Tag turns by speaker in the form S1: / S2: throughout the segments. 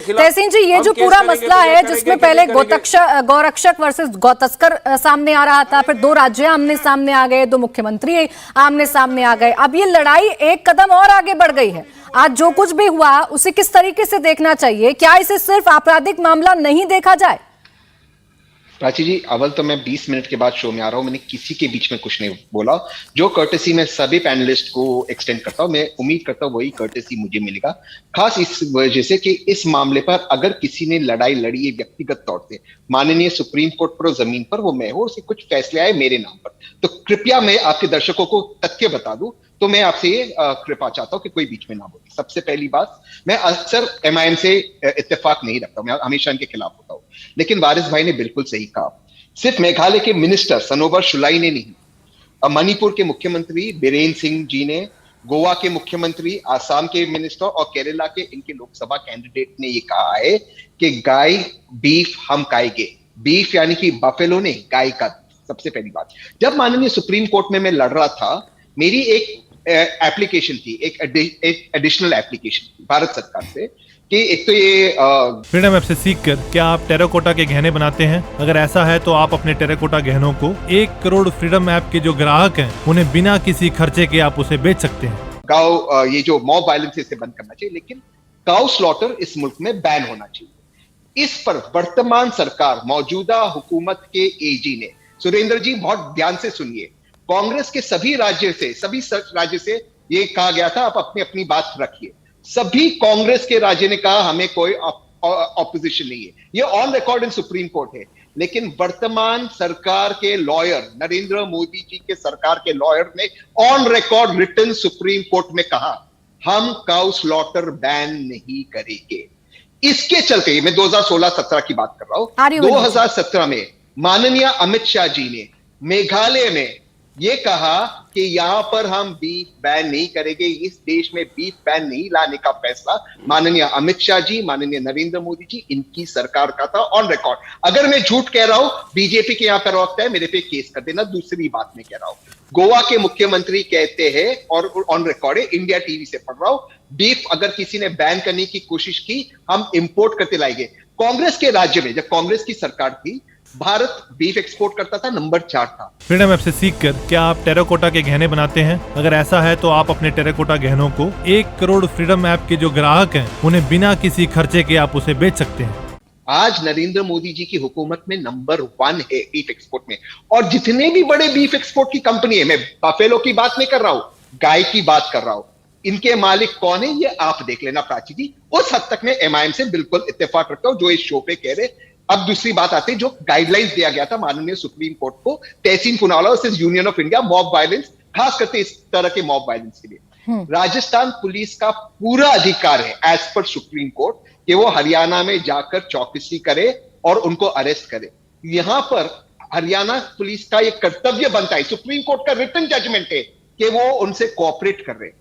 S1: खिलाफ।
S2: तहसीन जी, ये जो पूरा मसला है जिसमें पहले गौरक्षक वर्सेस गौतस्कर सामने आ रहा था, फिर दो राज्य आमने सामने आ गए, दो मुख्यमंत्री आमने सामने आ गए, अब ये लड़ाई एक कदम और आगे बढ़ गई है। आज जो कुछ भी हुआ उसे किस तरीके से देखना चाहिए? क्या इसे सिर्फ आपराधिक मामला नहीं देखा जाए?
S3: प्राची जी, अव्वल तो मैं 20 मिनट के बाद शो में आ रहा हूं, मैंने किसी के बीच में कुछ नहीं बोला। जो कर्टेसी मैं सभी पैनलिस्ट को एक्सटेंड करता हूं, मैं उम्मीद करता हूं वही कर्टेसी मुझे मिलेगा, खास इस वजह से कि इस मामले पर अगर किसी ने लड़ाई लड़ी है व्यक्तिगत तौर से माननीय सुप्रीम कोर्ट पर और जमीन पर, वो मैं हूं, उससे कुछ फैसले आए मेरे नाम पर, तो कृपया मैं आपके दर्शकों को तथ्य बता दूं, तो मैं आपसे ये कृपा चाहता हूं कि कोई बीच में ना बोले। सबसे पहली बात, मैं अक्सर एमआईएम से इत्तेफाक नहीं रखता, मैं हमेशा इनके खिलाफ होता हूं, लेकिन वारिस भाई ने बिल्कुल सही कहा। सिर्फ मेघालय के मिनिस्टर सनोबर शुलाई ने नहीं, मणिपुर के मुख्यमंत्री बीरेन सिंह जी ने, गोवा के मुख्यमंत्री, आसाम के मिनिस्टर और केरला के इनके लोकसभा कैंडिडेट ने ये कहा है कि गाय बीफ हम खाएंगे। बीफ यानी कि बफेलो नहीं, गाय का। सबसे पहली बात, जब माननीय सुप्रीम कोर्ट में मैं लड़ रहा था, मेरी एक एप्लीकेशन थी, एक एडिशनल एप्लीकेशन थी भारत सरकार से कि एक तो ये
S4: फ्रीडम ऐप से सीखकर क्या आप टेराकोटा के गहने बनाते हैं? अगर ऐसा है तो आप अपने टेराकोटा गहनों को 1 करोड़ फ्रीडम ऐप के जो ग्राहक हैं उन्हें बिना किसी खर्चे के आप उसे बेच सकते हैं।
S3: गाँव ये जो मॉब वायलेंस इसे बंद करना चाहिए, लेकिन काउ स्लॉटर इस मुल्क में बैन होना चाहिए। इस पर वर्तमान सरकार, मौजूदा हुकूमत के एजी ने, सुरेंद्र जी बहुत ध्यान से सुनिए, कांग्रेस के सभी राज्य से ये कहा गया था आप अपनी अपनी बात रखिए। सभी कांग्रेस के राज्य ने कहा हमें कोई ऑपोजिशन नहीं है, ये on record in supreme court है। लेकिन वर्तमान सरकार के लॉयर, नरेंद्र मोदी जी के सरकार के लॉयर ने on record written Supreme Court में कहा हम काउ स्लॉटर बैन नहीं करेंगे। इसके चलते मैं 2016-17 की बात कर रहा हूं, 2017 में माननीय अमित शाह जी ने मेघालय में ये कहा कि यहां पर हम बीफ बैन नहीं करेंगे। इस देश में बीफ बैन नहीं लाने का फैसला माननीय अमित शाह जी, माननीय नरेंद्र मोदी जी, इनकी सरकार का था, ऑन रिकॉर्ड। अगर मैं झूठ कह रहा हूं, बीजेपी के यहां प्रवक्ता है, मेरे पे केस कर देना। दूसरी बात मैं कह रहा हूं, गोवा के मुख्यमंत्री कहते हैं और ऑन रिकॉर्ड है, इंडिया टीवी से पढ़ रहा हूं, बीफ अगर किसी ने बैन करने की कोशिश की हम इंपोर्ट करते लाएंगे। कांग्रेस के राज्य में जब कांग्रेस की सरकार थी, भारत बीफ एक्सपोर्ट करता था, नंबर 4 था।
S4: फ्रीडम ऐप से सीखकर क्या आप टेराकोटा के गहने बनाते हैं? अगर ऐसा है तो आप अपने टेराकोटा गहनों को 1 करोड़ फ्रीडम ऐप के जो ग्राहक हैं उन्हें बिना किसी खर्चे के आप उसे बेच सकते हैं।
S3: आज नरेंद्र मोदी जी की हुकूमत में नंबर 1 है बीफ एक्सपोर्ट में, और जितने भी बड़े बीफ एक्सपोर्ट की कंपनी है, मैं बफेलो की बात नहीं कर रहा हूं, गाय की बात कर रहा हूं, इनके मालिक कौन है ये आप देख लेना प्राची जी। उस हद तक मैं एमआईएम से बिल्कुल इत्तेफाक रखता हूं जो इस शो पे कह रहे। अब दूसरी बात आती है, जो गाइडलाइंस दिया गया था माननीय सुप्रीम कोर्ट को Tehseen Poonawalla versus union of India mob violence, खास करके इस तरह के मॉब वायलेंस के लिए राजस्थान पुलिस का पूरा अधिकार है एज पर सुप्रीम कोर्ट कि वो हरियाणा में जाकर चौकसी करे और उनको अरेस्ट करे। यहां पर हरियाणा पुलिस का एक कर्तव्य बनता है, सुप्रीम कोर्ट का रिटन जजमेंट है कि वो उनसे कोऑपरेट कर रहे।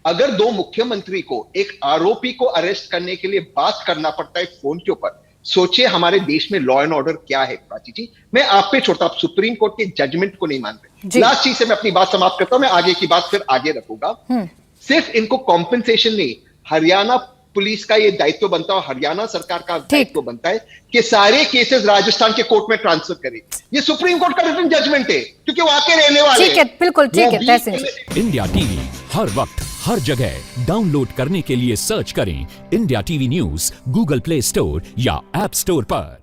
S3: अगर दो मुख्यमंत्री को एक आरोपी को अरेस्ट करने के लिए बात करना पड़ता है फोन के ऊपर, सोचिए हमारे देश में लॉ एंड ऑर्डर क्या है। प्राची जी, मैं आप पे छोड़ता हूं, सुप्रीम कोर्ट के जजमेंट को नहीं मानते। लास्ट चीज से मैं अपनी बात समाप्त करता हूं, मैं आगे की बात फिर आगे रखूंगा। सिर्फ इनको कॉम्पेंसेशन नहीं, हरियाणा पुलिस का ये दायित्व बनता है, हरियाणा सरकार का दायित्व बनता है कि सारे केसेस राजस्थान के कोर्ट में ट्रांसफर करें। ये सुप्रीम कोर्ट का रिटन जजमेंट है क्योंकि वो आके रहने वाले हैं।
S2: बिल्कुल ठीक है।
S5: इंडिया टीवी हर वक्त हर जगह डाउनलोड करने के लिए सर्च करें India TV news Google play store या ऐप स्टोर पर।